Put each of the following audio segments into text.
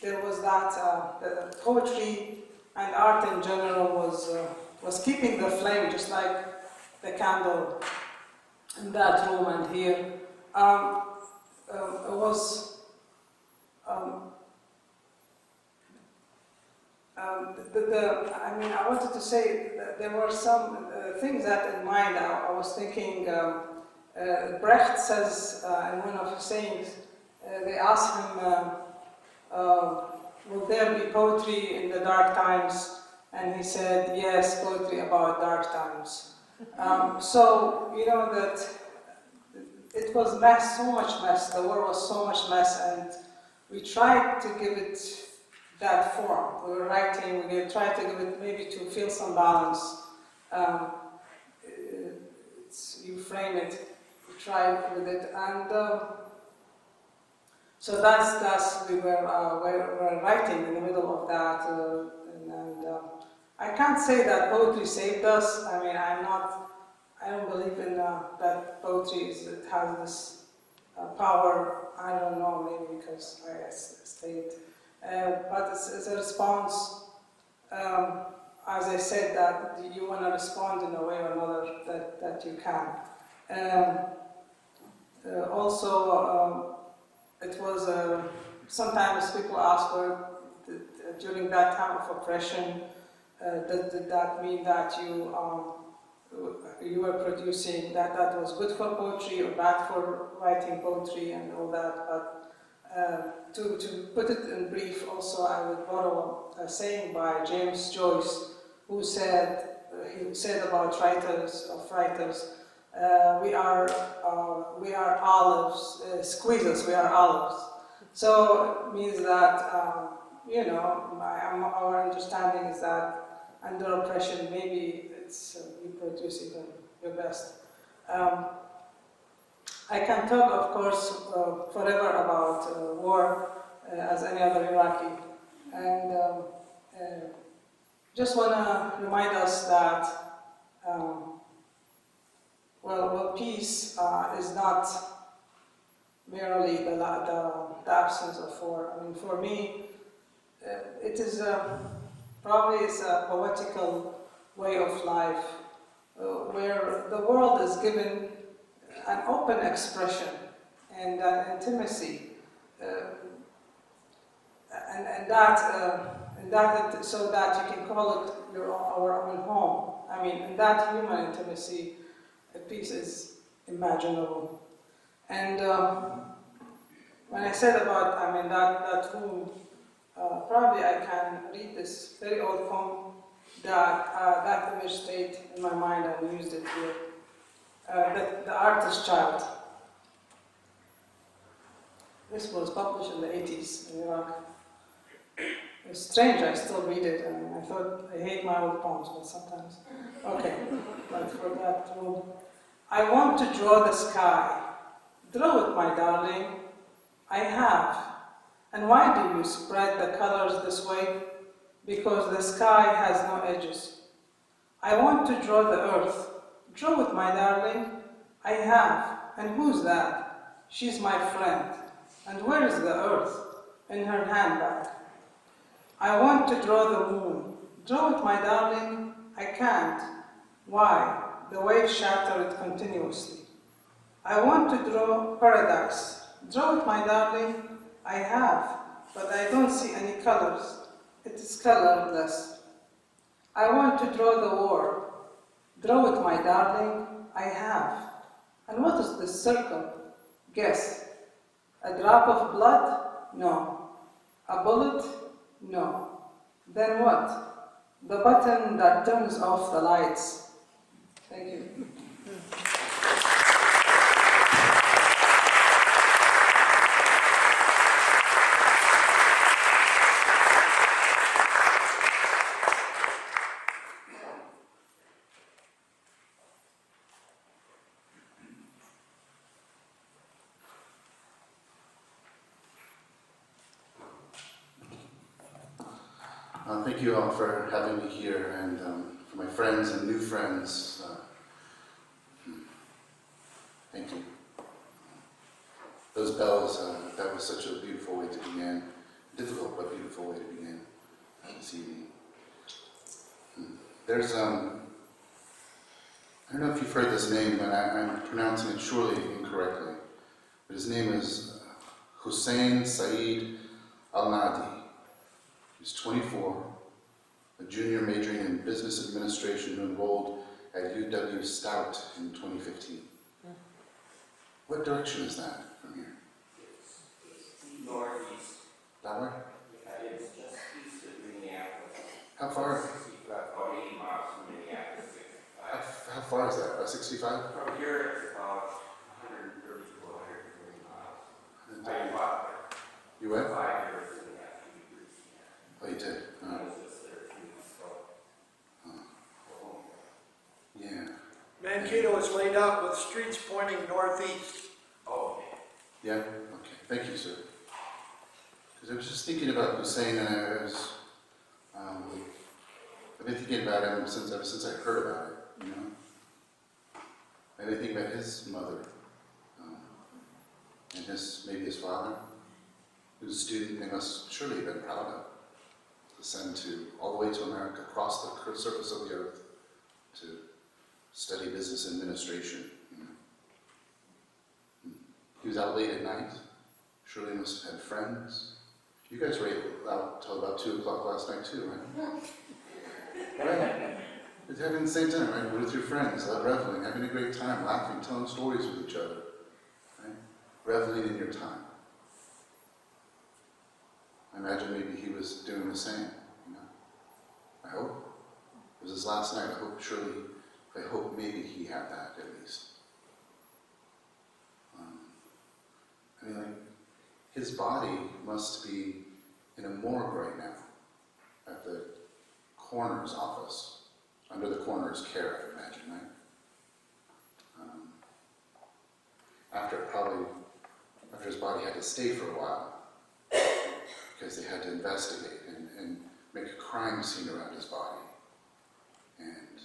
there was that the poetry and art in general was keeping the flame, just like the candle in that room and here. It was I mean, I wanted to say that there were some things that in mind. I was thinking, Brecht says in one of his sayings, they asked him, will there be poetry in the dark times? And he said, yes, poetry about dark times. So, you know, that it was mess, so much mess, the world was so much mess, and we tried to give it that form. We were writing, we tried to give it maybe to feel some balance. You frame it, you try with it, and so that's we were writing in the middle of that, and I can't say that poetry saved us. I mean, I don't believe in that poetry it has this power. I don't know, maybe because I stayed. But it's a response, as I said, that you want to respond in a way or another that you can. Also, it was sometimes people ask, during that time of oppression, did that mean that you were producing that was good for poetry or bad for writing poetry and all that? But to put it in brief, also I would borrow a saying by James Joyce, who said about writers, we are olives, squeeze us, we are olives. So it means that you know, our understanding is that under oppression, maybe it's you produce even your best. I can talk, of course, forever about war, as any other Iraqi, and just want to remind us that, well, peace is not merely the absence of war. I mean, for me, it is probably it's a poetical way of life, where the world is given an open expression and an intimacy, and that so that you can call it our own home. I mean, in that human intimacy, peace is imaginable. And when I said about, I mean, that room, probably I can read this very old poem that image stayed in my mind and used it here. The Artist's Child. This was published in the 80s in Iraq. It's strange, I still read it, and I thought, I hate my old poems, but sometimes. Okay, but for that room. I want to draw the sky. Draw it, my darling. I have. And why do you spread the colors this way? Because the sky has no edges. I want to draw the earth. Draw it, my darling. I have. And who's that? She's my friend. And where is the earth? In her handbag. I want to draw the moon. Draw it, my darling. I can't. Why? The waves shatter it continuously. I want to draw paradise. Draw it, my darling. I have, but I don't see any colors. It is colorless. I want to draw the war. Draw it, my darling. I have. And what is this circle? Guess. A drop of blood? No. A bullet? No. Then what? The button that turns off the lights. Thank you. Thank you all for having me here, and for my friends and new friends. Thank you. Those bells, that was such a beautiful way to begin. Difficult, but beautiful. wonderful way to begin this evening. There's, I don't know if you've heard this name, but I'm pronouncing it surely incorrectly. But his name is Hussein Saeed Al-Nadi. He's 24, a junior majoring in business administration who enrolled at UW Stout in 2015. What direction is that from here? It's northeast. That way? Yeah, it's just east of Minneapolis. How far? About 80 miles from Minneapolis. How far is that? About 65? From here, it's about 130 to 140 miles. I walked there. You went? 5 years and a half, 2 years. Oh, you did? I was just there 2 weeks ago. Yeah. Mankato is laid out with streets pointing northeast. Oh, Yeah? Okay. Thank you, sir. Because I was just thinking about Hussein, and I've been thinking about him ever since I heard about it, you know? I've been thinking about his mother, and maybe his father, whose student they must surely have been proud of, to send all the way to America, across the surface of the earth, to study business administration, you know? He was out late at night, surely must have had friends. You guys were out till about 2 o'clock last night too, right? Right? It's having the same time, right? With your friends, reveling, having a great time, laughing, telling stories with each other, right? Reveling in your time. I imagine maybe he was doing the same, you know? I hope. It was his last night. I hope maybe he had that at least. I mean, like, his body must be in a morgue right now, at the coroner's office, under the coroner's care, I imagine, right? After his body had to stay for a while, because they had to investigate and make a crime scene around his body. And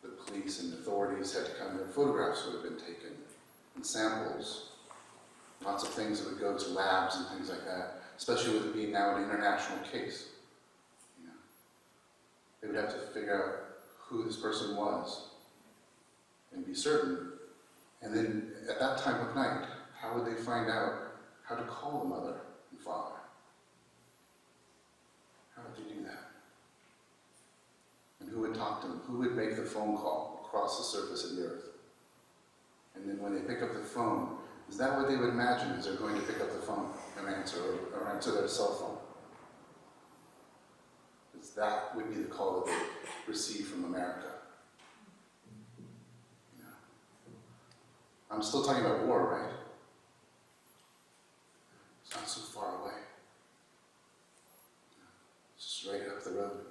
the police and authorities had to come, their photographs would have been taken, and samples, lots of things that would go to labs and things like that, especially with it being now an international case. You know, they would have to figure out who this person was and be certain. And then at that time of night, how would they find out how to call the mother and father? How would they do that? And who would talk to them? Who would make the phone call across the surface of the earth? And then when they pick up the phone, is that what they would imagine as they're going to pick up the phone and answer their cell phone? Because that would be the call that they receive from America. You know. I'm still talking about war, right? It's not so far away. It's just right up the road.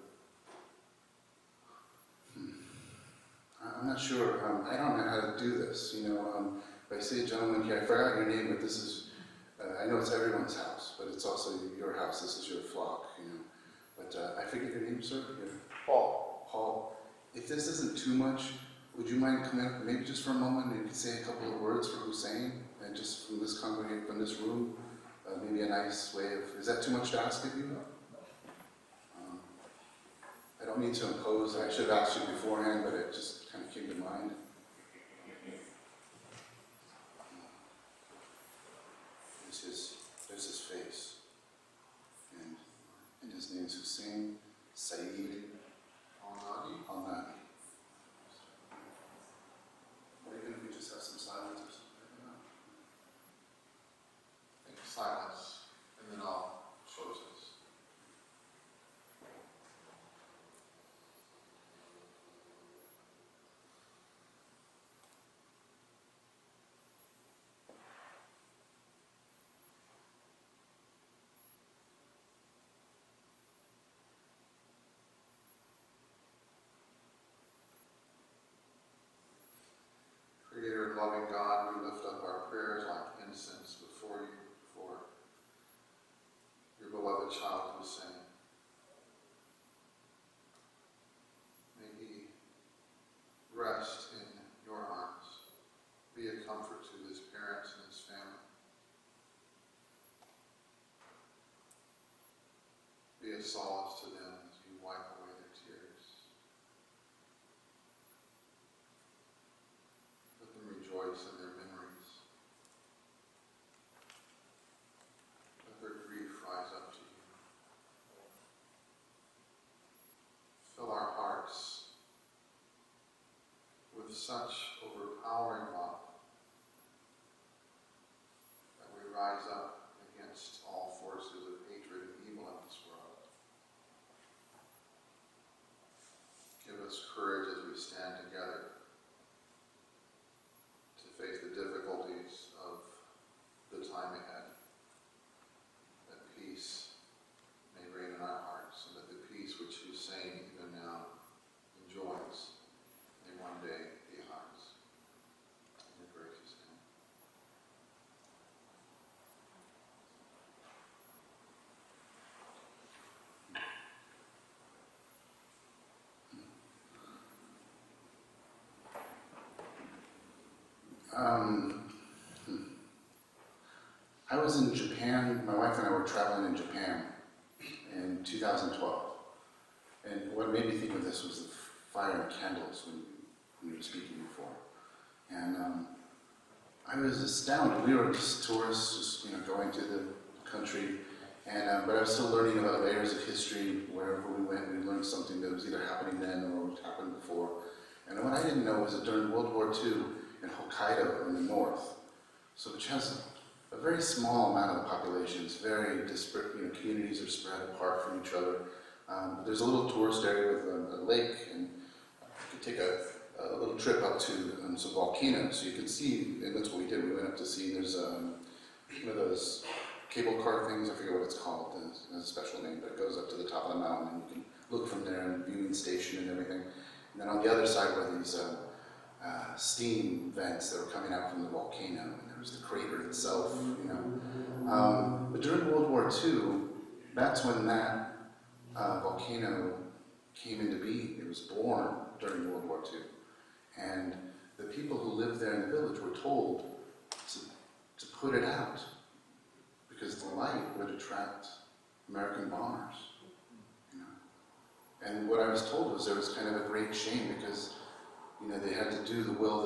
I'm not sure. I don't know how to do this. You know, if I say a gentleman here, I forgot your name, but this is, I know it's everyone's house, but it's also your house. This is your flock, you know. But I forget your name, sir? Paul. Paul. If this isn't too much, would you mind coming up, maybe just for a moment, and you could say a couple of words for Hussein, and just from this congregation, from this room, maybe a nice way of, is that too much to ask of you? I don't mean to impose, I should have asked you beforehand, but it just kind of came to mind. There's his face. And his name's Hussein Saeed Al-Nadi. Or even if we just have some silence or something. I think silence, and then I'll close this. solace to them as you wipe away their tears. Let them rejoice in their memories. Let their grief rise up to you. Fill our hearts with such overpowering love that we rise up against all forces of hatred and evil in this world. Give us courage as we stand together to face the difficulties of the time ahead. That peace may reign in our hearts, and that the peace which Hussein even now enjoys may one day be ours. In your gracious name. I was in Japan, my wife and I were traveling in Japan in 2012. And what made me think of this was the fire and candles when you were speaking before. And I was astounded. We were just tourists, just going to the country. And but I was still learning about layers of history. Wherever we went, we learned something that was either happening then or what happened before. And what I didn't know was that during World War II in Hokkaido in the north, so which has a very small amount of the population, it's very disparate, communities are spread apart from each other. But there's a little tourist area with a lake, and you could take a little trip up to some volcanoes, so you can see, and that's what we did. We went up to see, there's one of those cable car things, I forget what it's called, it has a special name, but it goes up to the top of the mountain, and you can look from there, and viewing station and everything. And then on the other side were these steam vents that were coming out from the volcano, and there was the crater itself, But during World War II, that's when that volcano came into being. It was born during World War II. And the people who lived there in the village were told to put it out, because the light would attract American bombers. And what I was told was there was kind of a great shame, because they had to do the will